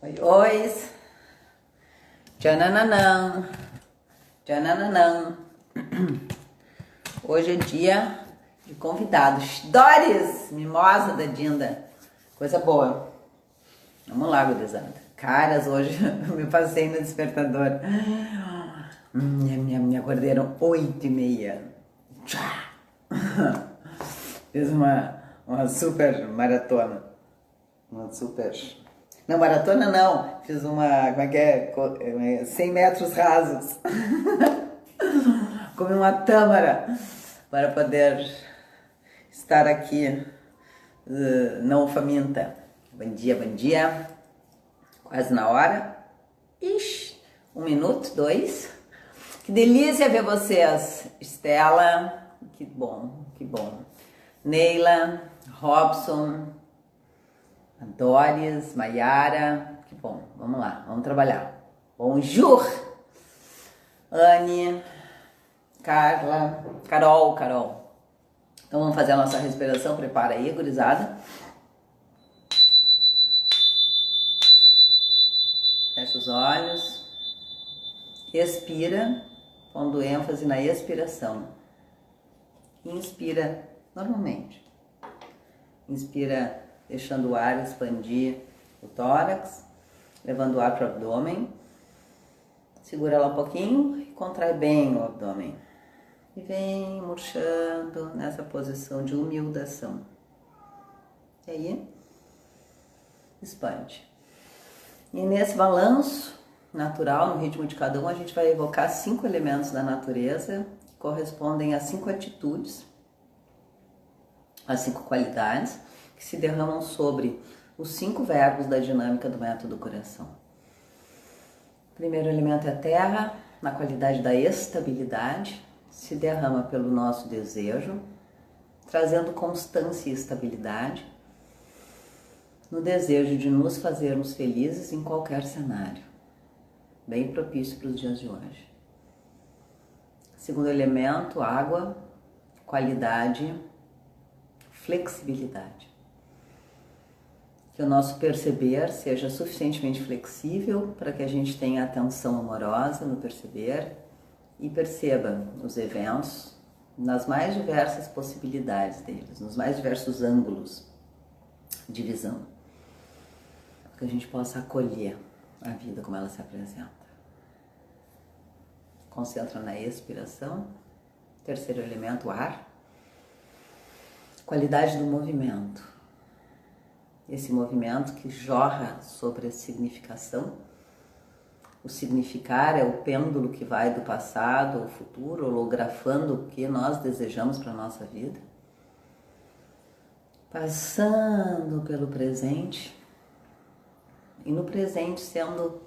Oi, oi. Tchananã. Tchananã. Hoje é dia de convidados. Doris, mimosa da Dinda. Coisa boa. Vamos lá, gurizada. Caras, hoje eu me passei no despertador. Me acordaram 8h30. Fiz uma super maratona. Uma super... Não, maratona não. Fiz uma, como é que é? 100 metros rasos. Comi uma tâmara para poder estar aqui não faminta. Bom dia, bom dia. Quase na hora. Ixi, 1 minuto, 2. Que delícia ver vocês. Estela, que bom, que bom. Neila, Robson, Doris, Maiara, que bom. Vamos lá, vamos trabalhar. Bonjour. Anne, Carla, Carol. Então vamos fazer a nossa respiração. Prepara aí, gurizada. Fecha os olhos. Expira, pondo ênfase na expiração. Inspira normalmente. Inspira deixando o ar expandir o tórax, levando o ar para o abdômen. Segura lá um pouquinho e contrai bem o abdômen. E vem murchando nessa posição de humildação. E aí, expande. E nesse balanço natural, no ritmo de cada um, a gente vai evocar 5 elementos da natureza que correspondem a 5 atitudes, as 5 qualidades que se derramam sobre os 5 verbos da dinâmica do método coração. O primeiro elemento é a terra, na qualidade da estabilidade, se derrama pelo nosso desejo, trazendo constância e estabilidade, no desejo de nos fazermos felizes em qualquer cenário, bem propício para os dias de hoje. Segundo elemento, água, qualidade, flexibilidade. Que o nosso perceber seja suficientemente flexível para que a gente tenha atenção amorosa no perceber e perceba os eventos nas mais diversas possibilidades deles, nos mais diversos ângulos de visão, para que a gente possa acolher a vida como ela se apresenta. Concentra na expiração. Terceiro elemento, ar. Qualidade do movimento. Esse movimento que jorra sobre a significação. O significar é o pêndulo que vai do passado ao futuro, holografando o que nós desejamos para a nossa vida. Passando pelo presente. E no presente sendo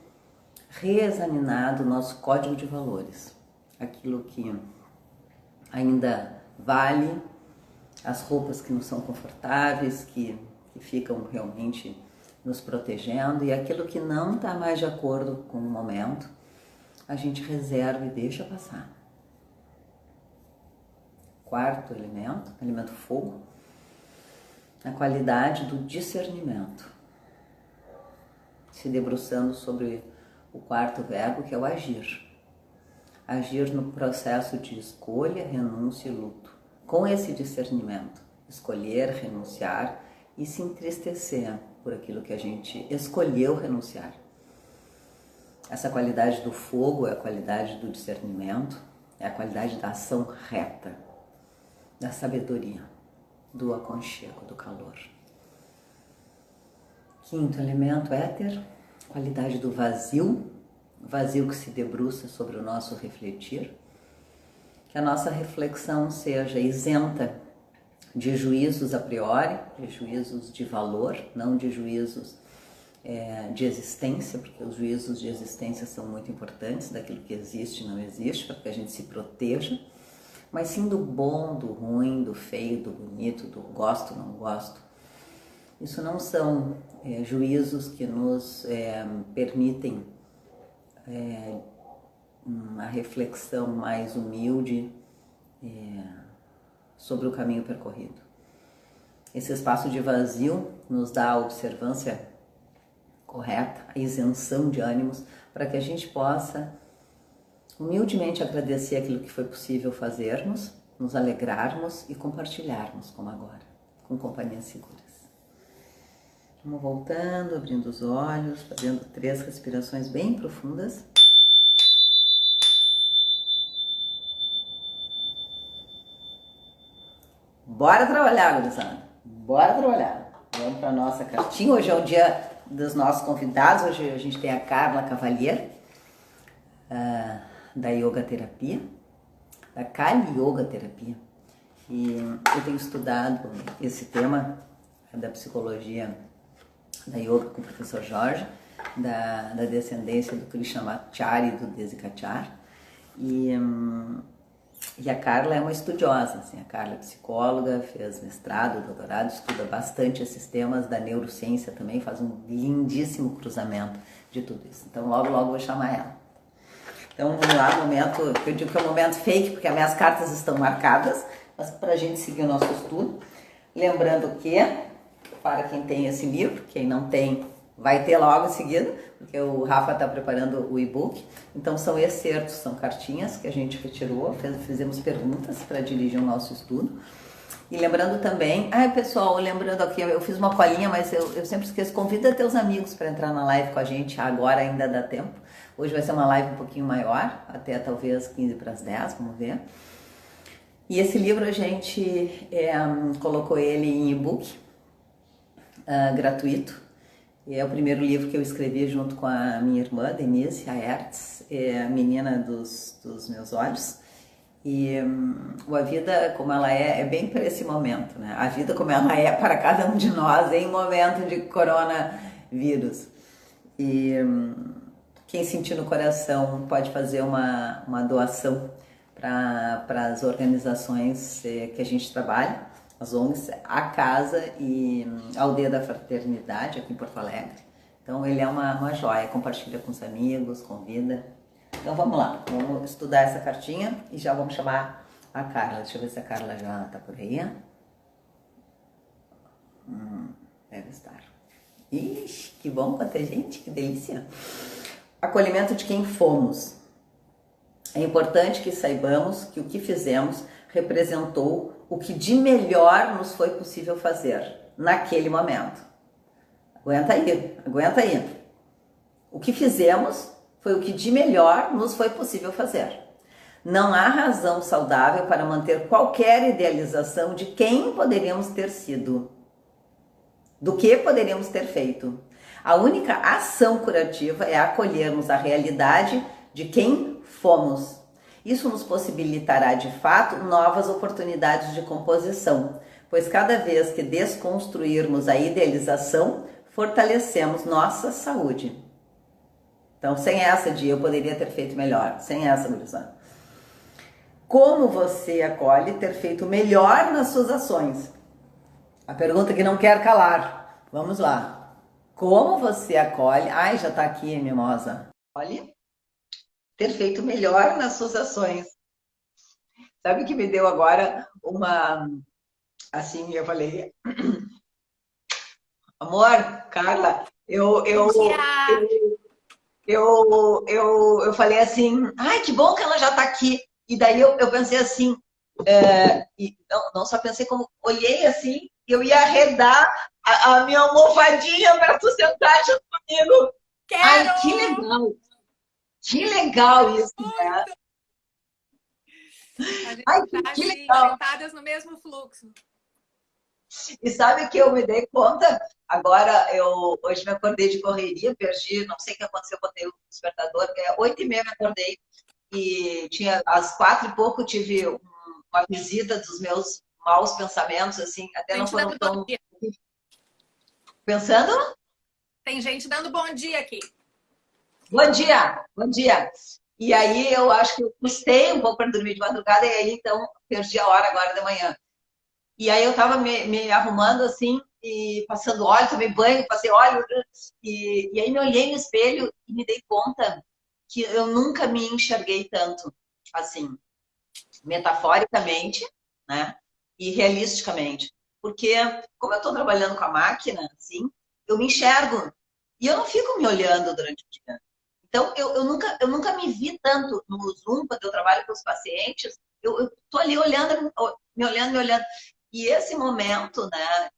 reexaminado o nosso código de valores. Aquilo que ainda vale, as roupas que não são confortáveis, que ficam realmente nos protegendo, e aquilo que não está mais de acordo com o momento, a gente reserva e deixa passar. Quarto elemento fogo, a qualidade do discernimento, se debruçando sobre o quarto verbo, que é o agir. Agir no processo de escolha, renúncia e luto. Com esse discernimento, escolher, renunciar e se entristecer por aquilo que a gente escolheu renunciar. Essa qualidade do fogo é a qualidade do discernimento, é a qualidade da ação reta, da sabedoria, do aconchego, do calor. Quinto elemento, éter, qualidade do vazio, vazio que se debruça sobre o nosso refletir, que a nossa reflexão seja isenta de juízos a priori, de juízos de valor, não de juízos de existência, porque os juízos de existência são muito importantes, daquilo que existe e não existe, para que a gente se proteja, mas sim do bom, do ruim, do feio, do bonito, do gosto, não gosto. Isso não são juízos que nos permitem uma reflexão mais humilde sobre o caminho percorrido. Esse espaço de vazio nos dá a observância correta, a isenção de ânimos, para que a gente possa humildemente agradecer aquilo que foi possível fazermos, nos alegrarmos e compartilharmos, como agora, com companhias seguras. Vamos voltando, abrindo os olhos, fazendo 3 respirações bem profundas. Bora trabalhar, gurizada. Bora trabalhar. Vamos para a nossa cartinha. Hoje é o dia dos nossos convidados. Hoje a gente tem a Carla Cavalier, da Yoga Terapia, da Kali Yoga Terapia. E eu tenho estudado esse tema da psicologia da yoga com o professor Jorge, da descendência do Krishnamacharya e do Desikachar. E a Carla é uma estudiosa, assim, a Carla é psicóloga, fez mestrado, doutorado, estuda bastante esses temas da neurociência também, faz um lindíssimo cruzamento de tudo isso. Então logo vou chamar ela. Então vamos lá, momento, eu digo que é um momento fake, porque as minhas cartas estão marcadas, mas para a gente seguir o nosso estudo. Lembrando que, para quem tem esse livro, quem não tem, vai ter logo em seguida, porque o Rafa está preparando o e-book. Então são excertos, são cartinhas que a gente retirou, fizemos perguntas para dirigir o nosso estudo. E lembrando também, pessoal, lembrando aqui, eu fiz uma colinha, mas eu sempre esqueço, convida teus amigos para entrar na live com a gente, agora ainda dá tempo. Hoje vai ser uma live um pouquinho maior, até talvez 15 para as 10, vamos ver. E esse livro a gente colocou ele em e-book, gratuito. É o primeiro livro que eu escrevi junto com a minha irmã, Denise Aerts, a menina dos meus olhos. E a vida como ela é bem para esse momento, né? A vida como ela é para cada um de nós em momento de coronavírus. E quem sentir no coração pode fazer uma doação para as organizações que a gente trabalha, as ONGs, a Casa e a Aldeia da Fraternidade, aqui em Porto Alegre. Então ele é uma joia, compartilha com os amigos, convida. Então vamos lá, vamos estudar essa cartinha e já vamos chamar a Carla. Deixa eu ver se a Carla já está por aí. Deve estar. Ixi, que bom, quanta gente, que delícia. Acolhimento de quem fomos. É importante que saibamos que o que fizemos representou o que de melhor nos foi possível fazer naquele momento. Aguenta aí, aguenta aí. O que fizemos foi o que de melhor nos foi possível fazer. Não há razão saudável para manter qualquer idealização de quem poderíamos ter sido, do que poderíamos ter feito. A única ação curativa é acolhermos a realidade de quem fomos. Isso nos possibilitará, de fato, novas oportunidades de composição, pois cada vez que desconstruirmos a idealização, fortalecemos nossa saúde. Então, sem essa de eu poderia ter feito melhor, sem essa, gurizada. Como você acolhe ter feito melhor nas suas ações? A pergunta que não quer calar. Vamos lá. Como você acolhe... Ai, já tá aqui, mimosa. Olhe, ter feito melhor nas suas ações. Sabe o que me deu agora uma... Assim, eu falei... Amor, Carla, eu falei assim, ai, que bom que ela já tá aqui. E daí eu pensei assim, e não só pensei como, olhei assim, eu ia arredar a minha almofadinha para tu sentar junto comigo. Quero! Ai, que legal isso, né? A gente Ai, tá que assim, legal. sentadas no mesmo fluxo. E sabe que eu me dei conta, agora eu hoje me acordei de correria, perdi, não sei o que aconteceu, botei o despertador, 8h30 me acordei, e tinha às 4 e pouco tive uma visita dos meus maus pensamentos, assim, até Tem não gente foram dando bom tão... dia. Pensando? Tem gente dando bom dia aqui. Bom dia, bom dia. E aí eu acho que eu custei um pouco para dormir de madrugada, e aí então perdi a hora agora da manhã. E aí eu tava me arrumando assim, e passando óleo, tomei banho, passei óleo, e aí me olhei no espelho e me dei conta que eu nunca me enxerguei tanto, assim, metaforicamente, né, e realisticamente. Porque, como eu estou trabalhando com a máquina, assim, eu me enxergo. E eu não fico me olhando durante o dia. Então, eu nunca me vi tanto no Zoom, quando eu trabalho com os pacientes, eu tô ali olhando, me olhando. E esse momento, né,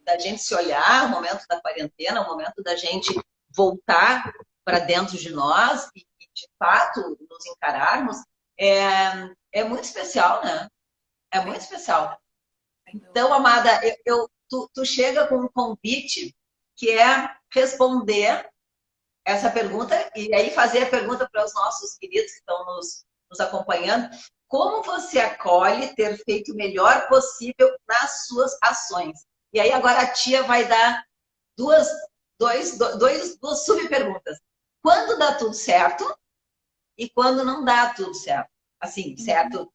da gente se olhar, o momento da quarentena, o momento da gente voltar para dentro de nós e, de fato, nos encararmos, é muito especial, né? É muito especial. Então, amada, tu chega com um convite que é responder essa pergunta e aí fazer a pergunta para os nossos queridos que estão nos acompanhando. Como você acolhe ter feito o melhor possível nas suas ações? E aí agora a tia vai dar duas subperguntas. Quando dá tudo certo e quando não dá tudo certo? Assim, certo?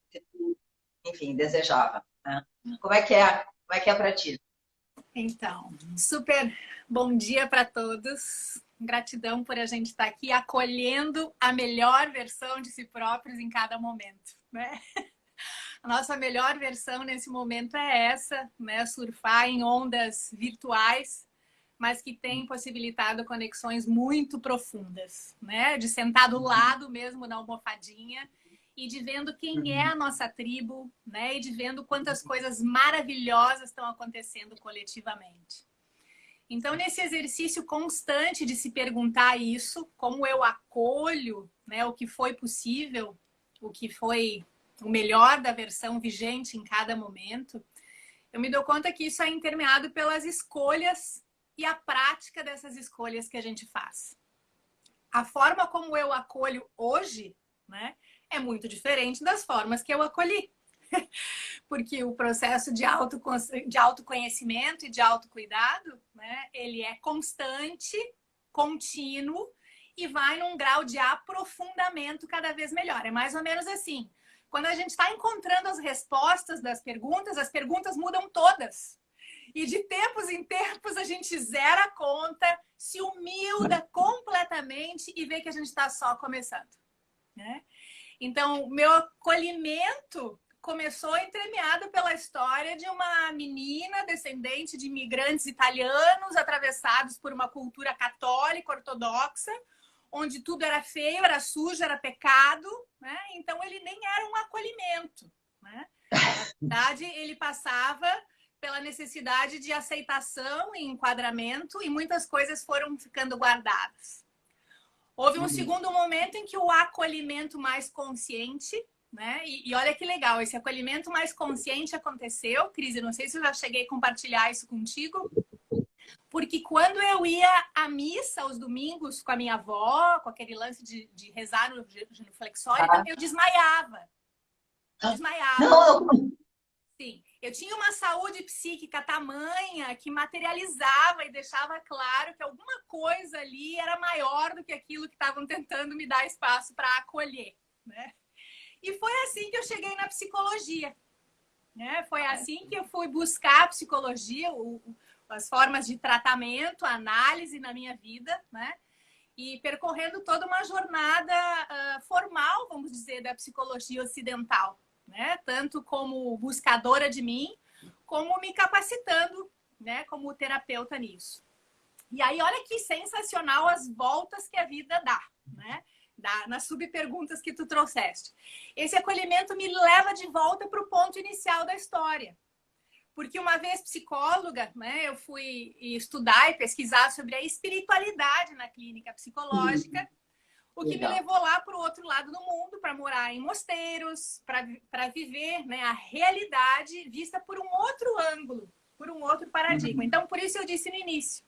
Enfim, desejava. Né? Como é que é? Como é que é para ti? Então, super bom dia para todos. Gratidão por a gente estar aqui acolhendo a melhor versão de si próprios em cada momento, né? A nossa melhor versão nesse momento é essa, né? Surfar em ondas virtuais, mas que tem possibilitado conexões muito profundas, né? De sentar do lado mesmo na almofadinha e de vendo quem é a nossa tribo, né? E de vendo quantas coisas maravilhosas estão acontecendo coletivamente. Então, nesse exercício constante de se perguntar isso, como eu acolho, né, o que foi possível, o que foi o melhor da versão vigente em cada momento, eu me dou conta que isso é intermeado pelas escolhas e a prática dessas escolhas que a gente faz. A forma como eu acolho hoje, né, é muito diferente das formas que eu acolhi. Porque o processo de autoconhecimento e de autocuidado, né, ele é constante, contínuo e vai num grau de aprofundamento cada vez melhor. É mais ou menos assim. Quando a gente está encontrando as respostas das perguntas, as perguntas mudam todas. E de tempos em tempos a gente zera a conta, se humilda completamente e vê que a gente está só começando. Né? Então, meu acolhimento começou entremeado pela história de uma menina descendente de imigrantes italianos atravessados por uma cultura católica ortodoxa, onde tudo era feio, era sujo, era pecado, né? Então ele nem era um acolhimento, né? Na verdade, ele passava pela necessidade de aceitação e enquadramento e muitas coisas foram ficando guardadas. Houve um segundo momento em que o acolhimento mais consciente, né? E olha que legal, esse acolhimento mais consciente aconteceu, Cris, eu não sei se eu já cheguei a compartilhar isso contigo, porque quando eu ia à missa aos domingos com a minha avó, com aquele lance de rezar no genuflexório, eu desmaiava. Eu desmaiava. Não. Sim, eu tinha uma saúde psíquica tamanha que materializava e deixava claro que alguma coisa ali era maior do que aquilo que estavam tentando me dar espaço para acolher, né? E foi assim que eu cheguei na psicologia, né? Foi assim que eu fui buscar a psicologia, as formas de tratamento, análise na minha vida, né? E percorrendo toda uma jornada formal, vamos dizer, da psicologia ocidental, né? Tanto como buscadora de mim, como me capacitando, né? Como terapeuta nisso. E aí, olha que sensacional as voltas que a vida dá, né? Nas subperguntas que tu trouxeste. Esse acolhimento me leva de volta para o ponto inicial da história. Porque uma vez psicóloga, né, eu fui estudar e pesquisar sobre a espiritualidade na clínica psicológica, o que me levou lá para o outro lado do mundo, para morar em mosteiros, para viver, né, a realidade vista por um outro ângulo, por um outro paradigma. Então, por isso eu disse no início,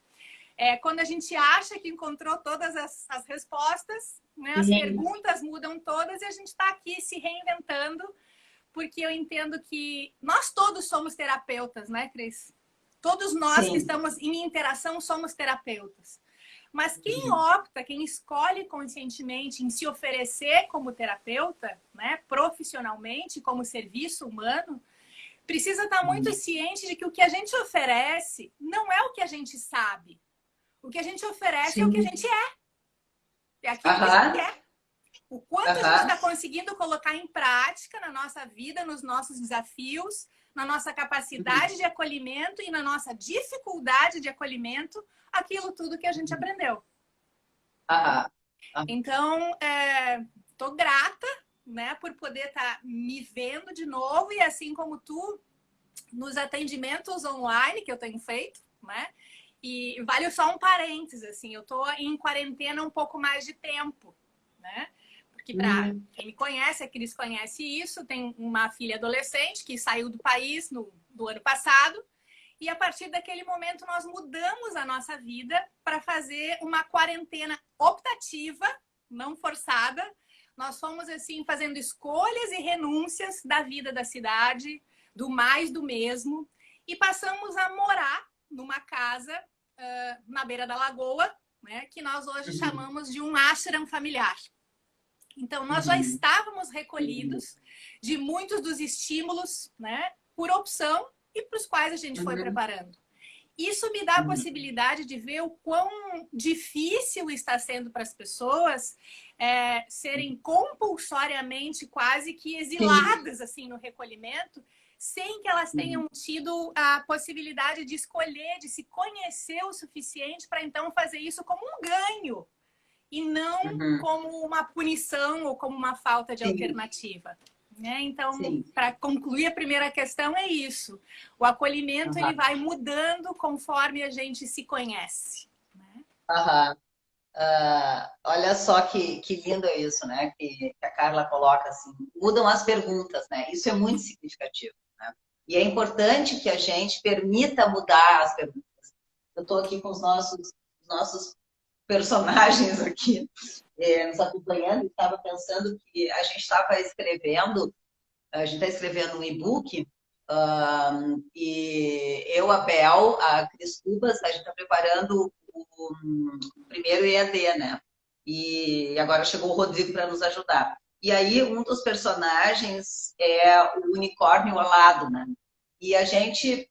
quando a gente acha que encontrou todas as respostas, né, as perguntas mudam todas e a gente está aqui se reinventando, porque eu entendo que nós todos somos terapeutas, né, Cris? Todos nós que estamos em interação somos terapeutas. Mas quem opta, quem escolhe conscientemente em se oferecer como terapeuta, né, profissionalmente, como serviço humano, precisa estar muito ciente de que o que a gente oferece não é o que a gente sabe. O que a gente oferece é o que a gente é. É aquilo que a gente é. O quanto a gente está conseguindo colocar em prática na nossa vida, nos nossos desafios, na nossa capacidade de acolhimento e na nossa dificuldade de acolhimento aquilo tudo que a gente aprendeu. Ah, ah. Então, tô grata, né, por poder estar me vendo de novo e assim como tu, nos atendimentos online que eu tenho feito, né? E vale só um parênteses, assim, eu tô em quarentena um pouco mais de tempo, né? Porque para quem me conhece, a Cris conhece isso, tem uma filha adolescente que saiu do país do ano passado e a partir daquele momento nós mudamos a nossa vida para fazer uma quarentena optativa, não forçada. Nós fomos, assim, fazendo escolhas e renúncias da vida da cidade, do mais do mesmo, e passamos a morar numa casa na beira da lagoa, né, que nós hoje chamamos de um ashram familiar. Então, nós já estávamos recolhidos de muitos dos estímulos, né, por opção e para os quais a gente foi preparando. Isso me dá a possibilidade de ver o quão difícil está sendo para as pessoas serem compulsoriamente quase que exiladas assim, no recolhimento, sem que elas tenham tido a possibilidade de escolher, de se conhecer o suficiente para então fazer isso como um ganho e não como uma punição ou como uma falta de alternativa. Né? Então, para concluir a primeira questão é isso. O acolhimento ele vai mudando conforme a gente se conhece. Né? Olha só que lindo é isso, né? Que a Carla coloca assim, mudam as perguntas, né? Isso é muito significativo, né? E é importante que a gente permita mudar as perguntas. Eu estou aqui com os nossos personagens aqui nos acompanhando e estava pensando que a gente estava escrevendo, a gente está escrevendo um e-book e eu, a Bel, a Cris Cubas, a gente está preparando o primeiro EAD, né? E agora chegou o Rodrigo para nos ajudar. E aí um dos personagens é o unicórnio alado, né? E a gente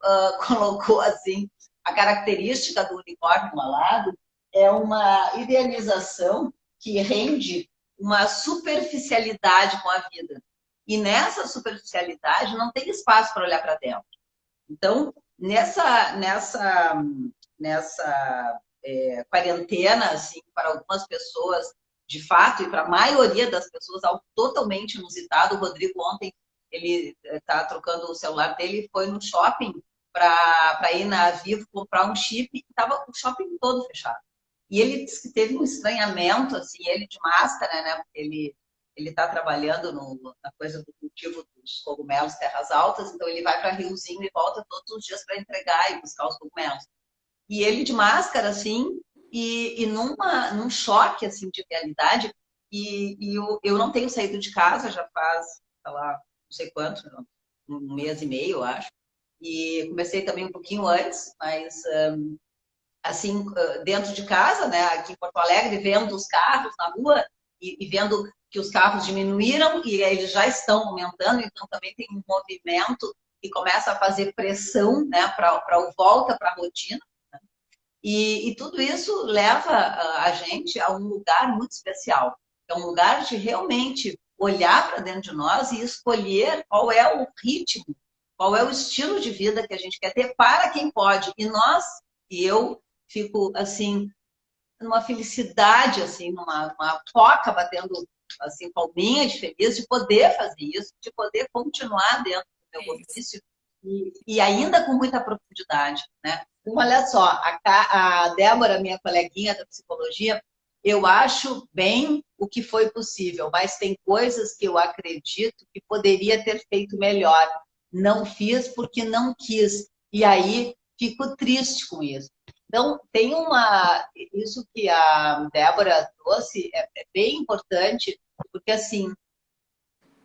colocou assim, a característica do unicórnio alado é uma idealização que rende uma superficialidade com a vida. E nessa superficialidade não tem espaço para olhar para dentro. Então, nessa quarentena, assim, para algumas pessoas, de fato, e para a maioria das pessoas, algo totalmente inusitado. O Rodrigo ontem, ele está trocando o celular dele e foi no shopping para ir na Vivo comprar um chip e estava o shopping todo fechado. E ele disse que teve um estranhamento, assim, ele de máscara, né? Porque ele está trabalhando na coisa do cultivo dos cogumelos terras altas, então ele vai para Riozinho e volta todos os dias para entregar e buscar os cogumelos. E ele de máscara, assim, e num choque, assim, de realidade, e eu não tenho saído de casa, já faz, sei lá, não sei quanto, um mês e meio, eu acho. E comecei também um pouquinho antes, mas assim, dentro de casa, né, aqui em Porto Alegre, vendo os carros na rua e vendo que os carros diminuíram e eles já estão aumentando, então também tem um movimento que começa a fazer pressão, né, para o volta para a rotina. Né? E tudo isso leva a gente a um lugar muito especial. É um lugar de realmente olhar para dentro de nós e escolher qual é o ritmo, qual é o estilo de vida que a gente quer ter para quem pode. E nós, e eu, fico, assim, numa felicidade, assim, numa toca batendo, assim, palminha de feliz de poder fazer isso, de poder continuar dentro do meu ofício e ainda com muita profundidade, né? Então, olha só, a Débora, minha coleguinha da psicologia, eu acho bem o que foi possível, mas tem coisas que eu acredito que poderia ter feito melhor. Não fiz porque não quis. E aí, fico triste com isso. Então, isso que a Débora trouxe é bem importante, porque assim,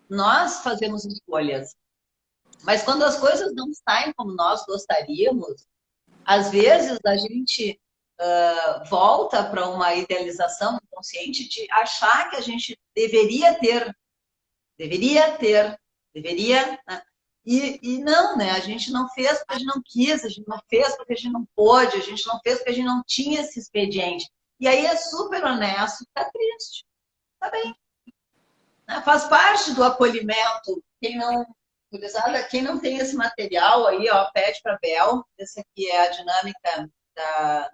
nós fazemos escolhas, mas quando as coisas não saem como nós gostaríamos, às vezes a gente volta para uma idealização inconsciente de achar que a gente deveria ter, né? E não, né? A gente não fez porque a gente não quis, a gente não fez porque a gente não pôde, a gente não fez porque a gente não tinha esse expediente. E aí é super honesto, tá triste, tá bem. Né? Faz parte do acolhimento. Quem não Gurizada, quem não tem esse material aí, ó, pede para Bel. Esse aqui é a dinâmica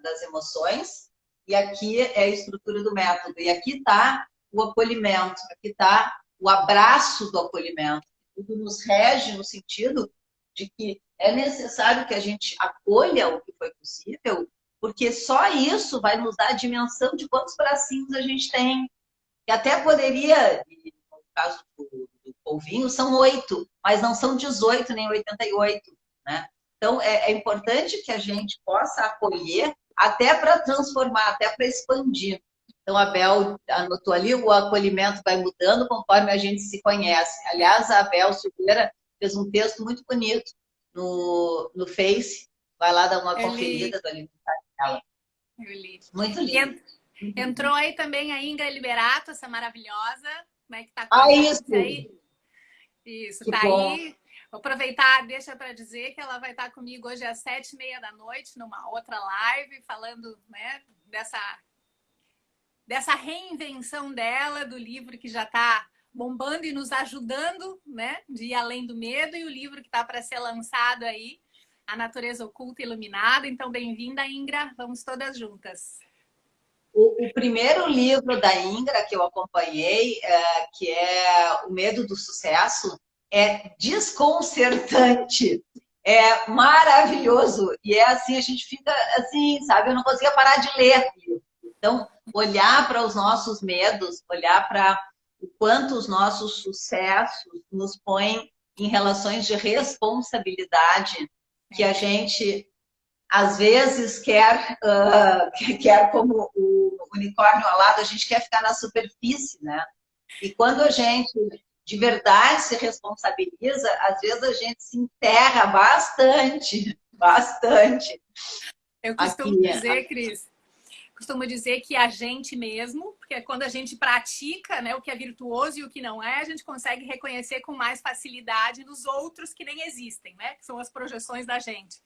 das emoções e aqui é a estrutura do método. E aqui está o acolhimento, aqui está o abraço do acolhimento. Tudo nos rege no sentido de que é necessário que a gente acolha o que foi possível, porque só isso vai nos dar a dimensão de quantos bracinhos a gente tem. Que até poderia, no caso do polvinho, são 8, mas não são 18 nem 88, né? Então, é importante que a gente possa acolher até para transformar, até para expandir. Então, a Bel anotou ali, o acolhimento vai mudando conforme a gente se conhece. Aliás, a Bel Silveira fez um texto muito bonito no Face. Vai lá dar uma conferida do aniversário dela. Eu li. Muito lindo. Entrou aí também a Ingra Liberato, essa maravilhosa, né, que tá com a gente aí. Isso, tá aí. Vou aproveitar, deixa para dizer que ela vai estar comigo hoje às 7h30 da noite, numa outra live, falando, né, dessa reinvenção dela, do livro que já está bombando e nos ajudando, né, de ir além do medo, e o livro que está para ser lançado aí, A Natureza Oculta e Iluminada. Então, bem-vinda, Ingra, vamos todas juntas. O primeiro livro da Ingra que eu acompanhei, que é O Medo do Sucesso, é desconcertante, é maravilhoso. E é assim, a gente fica assim, sabe? Eu não conseguia parar de ler. Então, olhar para os nossos medos, olhar para o quanto os nossos sucessos nos põem em relações de responsabilidade, que a gente às vezes quer como o unicórnio alado, a gente quer ficar na superfície, né? E quando a gente de verdade se responsabiliza, às vezes a gente se enterra bastante, bastante. Eu costumo dizer, Cris, que a gente mesmo, porque quando a gente pratica, né, o que é virtuoso e o que não é, a gente consegue reconhecer com mais facilidade nos outros que nem existem, né? Que são as projeções da gente.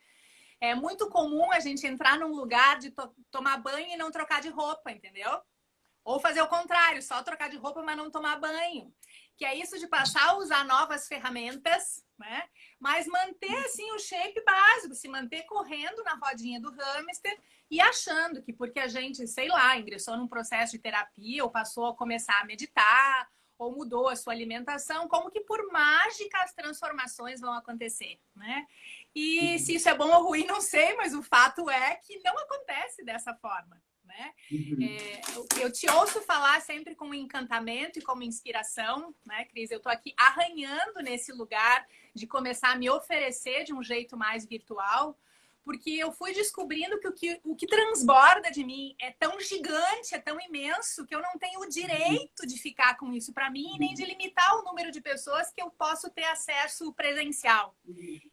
É muito comum a gente entrar num lugar de tomar banho e não trocar de roupa, entendeu? Ou fazer o contrário, só trocar de roupa, mas não tomar banho. Que é isso de passar a usar novas ferramentas, né? Mas manter, assim, o shape básico, se manter correndo na rodinha do hamster e achando que porque a gente, sei lá, ingressou num processo de terapia ou passou a começar a meditar ou mudou a sua alimentação, como que por mágica as transformações vão acontecer, né? E se isso é bom ou ruim, não sei, mas o fato é que não acontece dessa forma, né? Eu te ouço falar sempre com encantamento e como inspiração, né, Cris? Eu tô aqui arranhando nesse lugar de começar a me oferecer de um jeito mais virtual, porque eu fui descobrindo que o que transborda de mim é tão gigante, é tão imenso, que eu não tenho o direito de ficar com isso para mim, nem de limitar o número de pessoas que eu posso ter acesso presencial.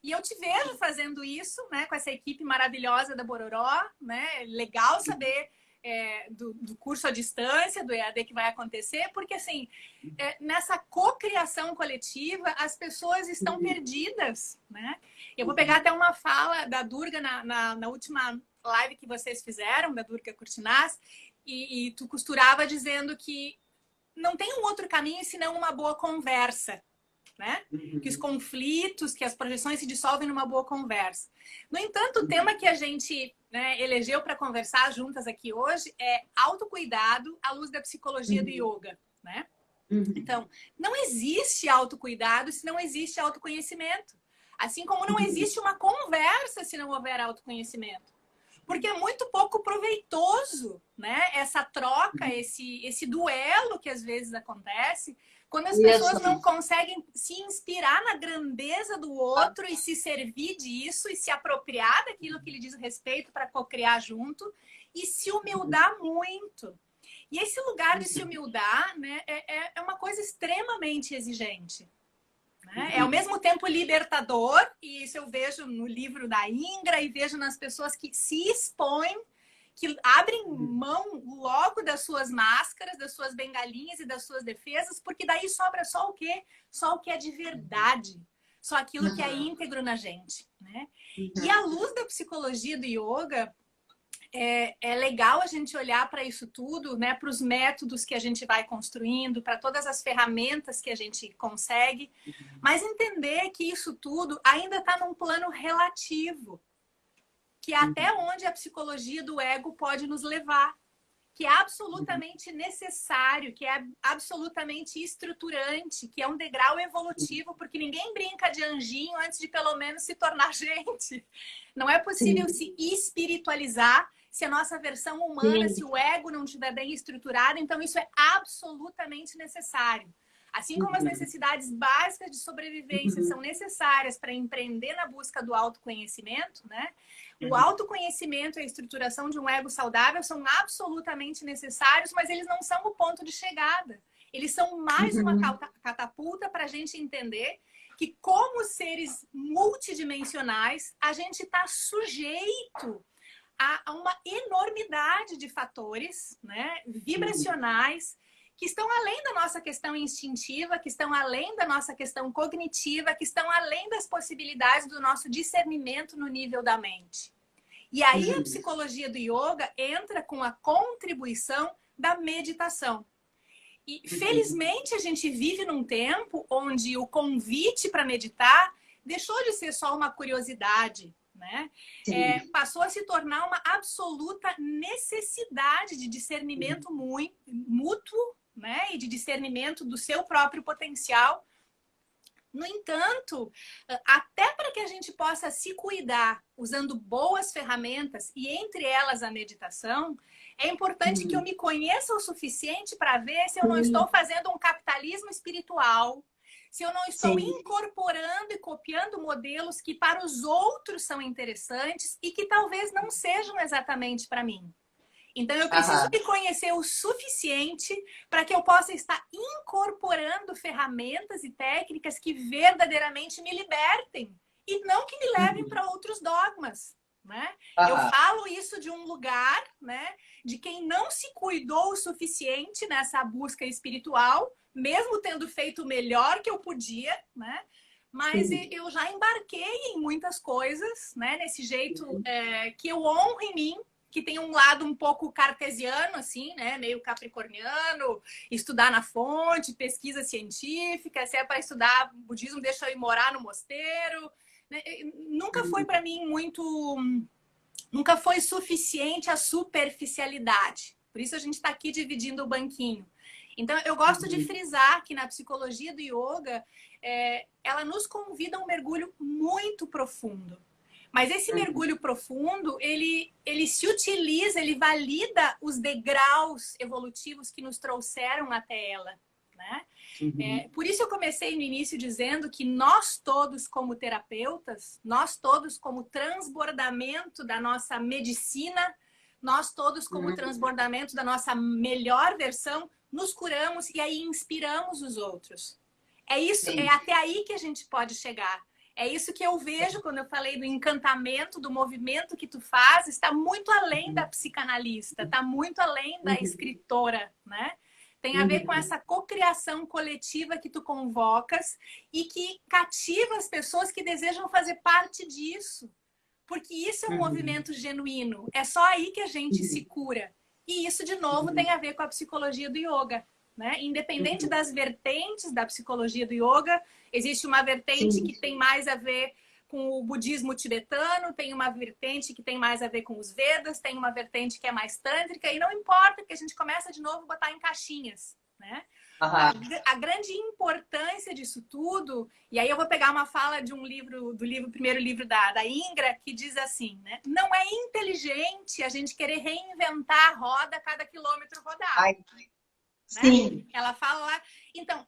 E eu te vejo fazendo isso, né, com essa equipe maravilhosa da Bororó, né? Legal saber do curso à distância, do EAD que vai acontecer, porque assim, nessa cocriação coletiva, as pessoas estão perdidas, né? Eu vou pegar até uma fala da Durga na última live que vocês fizeram, da Durga Curtinaz, e tu costurava dizendo que não tem um outro caminho senão uma boa conversa, né? Que os conflitos, que as projeções se dissolvem numa boa conversa. No entanto, o tema que a gente, né, elegeu para conversar juntas aqui hoje é autocuidado à luz da psicologia do yoga, né? Então, não existe autocuidado se não existe autoconhecimento. Assim como não existe uma conversa se não houver autoconhecimento. Porque é muito pouco proveitoso, né? Essa troca, esse duelo que às vezes acontece, quando as pessoas não conseguem se inspirar na grandeza do outro e se servir disso e se apropriar daquilo que lhe diz respeito para co-criar junto e se humildar muito. E esse lugar de se humildar, né, é uma coisa extremamente exigente. Né? É ao mesmo tempo libertador, e isso eu vejo no livro da Ingra e vejo nas pessoas que se expõem, que abrem mão logo das suas máscaras, das suas bengalinhas e das suas defesas, porque daí sobra só o quê? Só o que é de verdade. Só aquilo que é íntegro na gente. Né? E à luz da psicologia do yoga, é legal a gente olhar para isso tudo, né? Para os métodos que a gente vai construindo, para todas as ferramentas que a gente consegue, mas entender que isso tudo ainda está num plano relativo, que é até onde a psicologia do ego pode nos levar, que é absolutamente necessário, que é absolutamente estruturante, que é um degrau evolutivo, porque ninguém brinca de anjinho antes de pelo menos se tornar gente. Não é possível se espiritualizar se a nossa versão humana, se o ego não estiver bem estruturado, então isso é absolutamente necessário. Assim como as necessidades básicas de sobrevivência são necessárias para empreender na busca do autoconhecimento, né? O autoconhecimento e a estruturação de um ego saudável são absolutamente necessários, mas eles não são o ponto de chegada. Eles são mais uma catapulta para a gente entender que, como seres multidimensionais, a gente está sujeito a uma enormidade de fatores, né, vibracionais, que estão além da nossa questão instintiva, que estão além da nossa questão cognitiva, que estão além das possibilidades do nosso discernimento no nível da mente. E aí a psicologia do yoga entra com a contribuição da meditação. E felizmente a gente vive num tempo onde o convite para meditar deixou de ser só uma curiosidade, né? Passou a se tornar uma absoluta necessidade de discernimento mútuo, né? E de discernimento do seu próprio potencial. No entanto, até para que a gente possa se cuidar usando boas ferramentas, e entre elas a meditação, é importante que eu me conheça o suficiente para ver se eu não estou fazendo um capitalismo espiritual, se eu não estou incorporando e copiando modelos que para os outros são interessantes e que talvez não sejam exatamente para mim. Então, eu preciso me conhecer o suficiente para que eu possa estar incorporando ferramentas e técnicas que verdadeiramente me libertem e não que me levem para outros dogmas, né? Eu falo isso de um lugar, né, de quem não se cuidou o suficiente nessa busca espiritual, mesmo tendo feito o melhor que eu podia, né? Mas eu já embarquei em muitas coisas, né, nesse jeito que eu honro em mim, que tem um lado um pouco cartesiano, assim, né? Meio capricorniano, estudar na fonte, pesquisa científica, se é para estudar budismo, deixa eu ir morar no mosteiro. Né? Nunca foi para mim muito... Nunca foi suficiente a superficialidade. Por isso a gente está aqui dividindo o banquinho. Então, eu gosto de frisar que na psicologia do yoga, ela nos convida a um mergulho muito profundo. Mas esse mergulho profundo, ele se utiliza, ele valida os degraus evolutivos que nos trouxeram até ela, né? Por isso eu comecei no início dizendo que nós todos como terapeutas, nós todos como transbordamento da nossa medicina, nós todos como transbordamento da nossa melhor versão, nos curamos e aí inspiramos os outros. É isso, é até aí que a gente pode chegar. É isso que eu vejo quando eu falei do encantamento, do movimento que tu faz, está muito além da psicanalista, está muito além da escritora, né? Tem a ver com essa cocriação coletiva que tu convocas e que cativa as pessoas que desejam fazer parte disso. Porque isso é um movimento genuíno. É só aí que a gente se cura. E isso, de novo, tem a ver com a psicologia do yoga. Né? Independente das vertentes da psicologia do yoga, existe uma vertente que tem mais a ver com o budismo tibetano, tem uma vertente que tem mais a ver com os Vedas, tem uma vertente que é mais tântrica, e não importa que a gente começa de novo a botar em caixinhas, né? A grande importância disso tudo, e aí eu vou pegar uma fala de um livro, primeiro livro da Ingra, que diz assim, né? Não é inteligente a gente querer reinventar a roda a cada quilômetro rodado. Né? Ela fala lá. Então,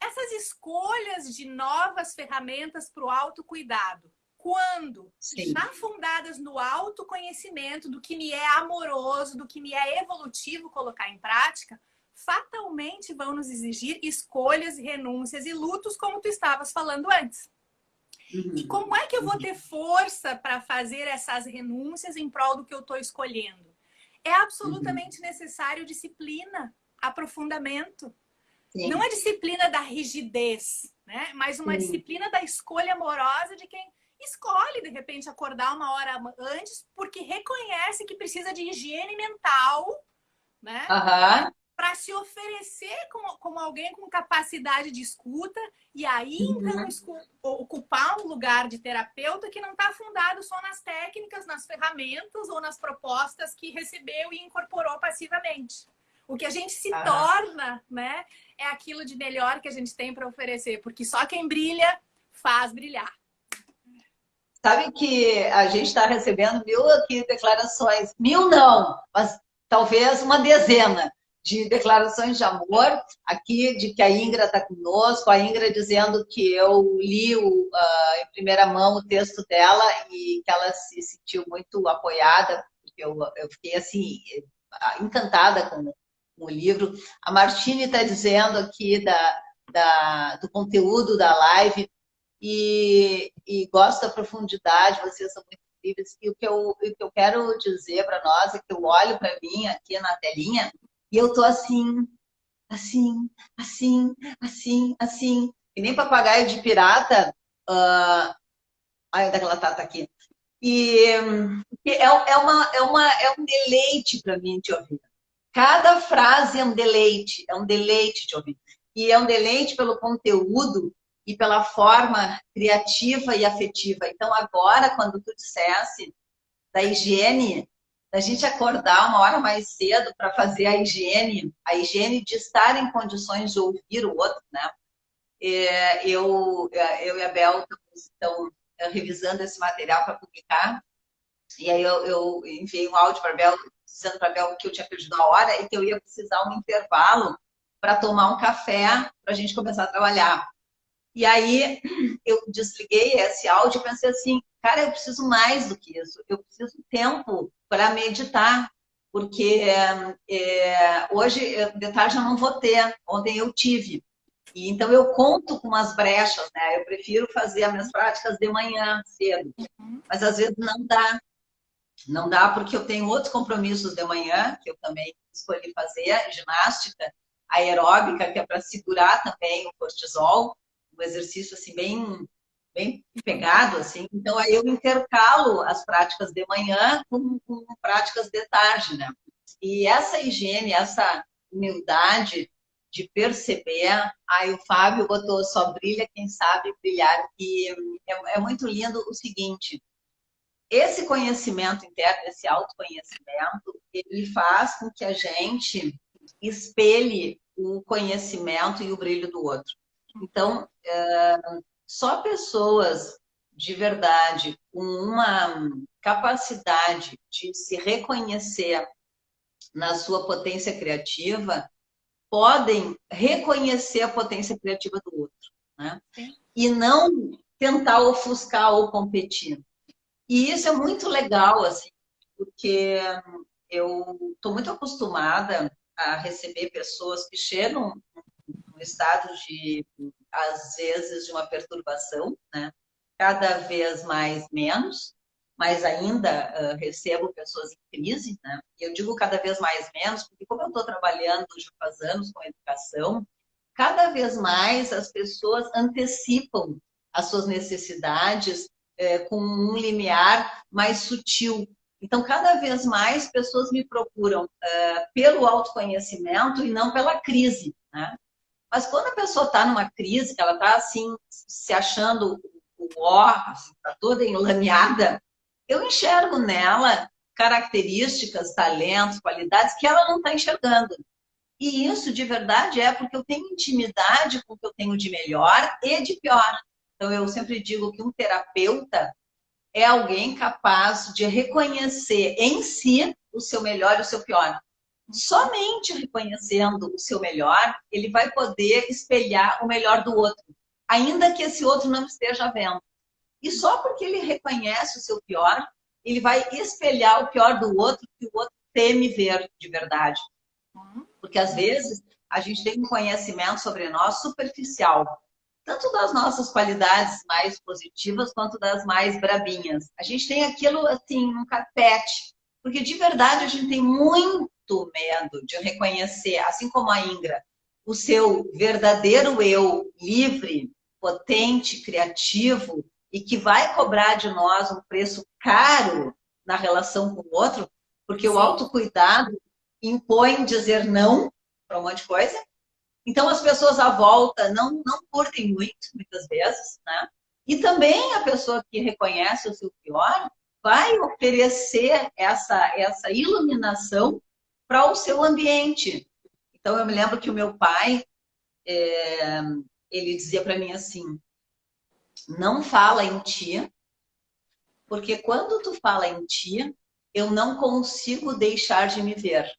essas escolhas de novas ferramentas para o autocuidado, quando já fundadas no autoconhecimento do que me é amoroso, do que me é evolutivo colocar em prática, fatalmente vão nos exigir escolhas, renúncias e lutos, como tu estavas falando antes. E como é que eu vou ter força para fazer essas renúncias em prol do que eu estou escolhendo? É absolutamente necessário disciplina, aprofundamento. Sim. Não a disciplina da rigidez, né? Mas uma disciplina da escolha amorosa de quem escolhe, de repente, acordar uma hora antes, porque reconhece que precisa de higiene mental, né? Aham. Para se oferecer como alguém com capacidade de escuta e aí então Uhum. ocupar um lugar de terapeuta que não está fundado só nas técnicas, nas ferramentas ou nas propostas que recebeu e incorporou passivamente. O que a gente se Aham. torna, né, é aquilo de melhor que a gente tem para oferecer, porque só quem brilha faz brilhar. Sabe que a gente está recebendo 1000 aqui declarações, 1000 não, mas talvez uma dezena de declarações de amor aqui, de que a Ingra está conosco, a Ingra dizendo que eu li em primeira mão o texto dela e que ela se sentiu muito apoiada, porque eu fiquei assim, encantada com o livro. A Martine está dizendo aqui do conteúdo da live, e gosto da profundidade, vocês são muito incríveis. E o que eu quero dizer para nós é que eu olho para mim aqui na telinha e eu tô assim, assim, assim, assim, assim, que nem papagaio de pirata. Ai, onde é que ela tá aqui? E é um deleite para mim te ouvir. Cada frase é um deleite de ouvir. E é um deleite pelo conteúdo e pela forma criativa e afetiva. Então, agora, quando tu dissesse da higiene, da gente acordar uma hora mais cedo para fazer a higiene de estar em condições de ouvir o outro, né? Eu e a Bel estamos revisando esse material para publicar. E aí eu enviei um áudio para a Bel, dizendo para a Bel que eu tinha perdido a hora e que eu ia precisar um intervalo para tomar um café para a gente começar a trabalhar. E aí eu desliguei esse áudio e pensei assim, cara, eu preciso mais do que isso. Eu preciso tempo para meditar, porque hoje, de tarde, eu não vou ter. Ontem eu tive. E, então eu conto com umas brechas, né? Eu prefiro fazer as minhas práticas de manhã, cedo. Mas às vezes não dá. Não dá porque eu tenho outros compromissos de manhã, que eu também escolhi fazer, ginástica aeróbica, que é para segurar também o cortisol, um exercício assim bem pegado, assim. Então aí eu intercalo as práticas de manhã com práticas de tarde, né? E essa higiene, essa humildade de perceber, aí o Fábio botou só brilha quem sabe brilhar, e é muito lindo o seguinte, esse conhecimento interno, esse autoconhecimento, ele faz com que a gente espelhe o conhecimento e o brilho do outro. Então, só pessoas de verdade com uma capacidade de se reconhecer na sua potência criativa podem reconhecer a potência criativa do outro, né? E não tentar ofuscar ou competir. E isso é muito legal, assim, porque eu estou muito acostumada a receber pessoas que chegam num estado de, às vezes, de uma perturbação, né? Cada vez mais menos, mas ainda recebo pessoas em crise, né? E eu digo cada vez mais menos, porque como eu estou trabalhando já faz anos com educação, cada vez mais as pessoas antecipam as suas necessidades com um limiar mais sutil. Então, cada vez mais pessoas me procuram pelo autoconhecimento e não pela crise, né? Mas quando a pessoa está numa crise, que ela está assim, se achando o ó, está toda enlameada, eu enxergo nela características, talentos, qualidades que ela não está enxergando. E isso, de verdade, é porque eu tenho intimidade com o que eu tenho de melhor e de pior. Então, eu sempre digo que um terapeuta é alguém capaz de reconhecer em si o seu melhor e o seu pior. Somente reconhecendo o seu melhor, ele vai poder espelhar o melhor do outro, ainda que esse outro não esteja vendo. E só porque ele reconhece o seu pior, ele vai espelhar o pior do outro que o outro teme ver de verdade. Porque às vezes a gente tem um conhecimento sobre nós superficial, tanto das nossas qualidades mais positivas quanto das mais brabinhas. A gente tem aquilo assim, um carpete, porque de verdade a gente tem muito medo de reconhecer, assim como a Ingra, o seu verdadeiro eu livre, potente, criativo, e que vai cobrar de nós um preço caro na relação com o outro, porque o autocuidado impõe dizer não para um monte de coisa. Então, as pessoas à volta não curtem muito, muitas vezes, né? E também a pessoa que reconhece o seu pior vai oferecer essa iluminação para o seu ambiente. Então, eu me lembro que o meu pai, ele dizia para mim assim, não fala em ti, porque quando tu fala em ti, eu não consigo deixar de me ver.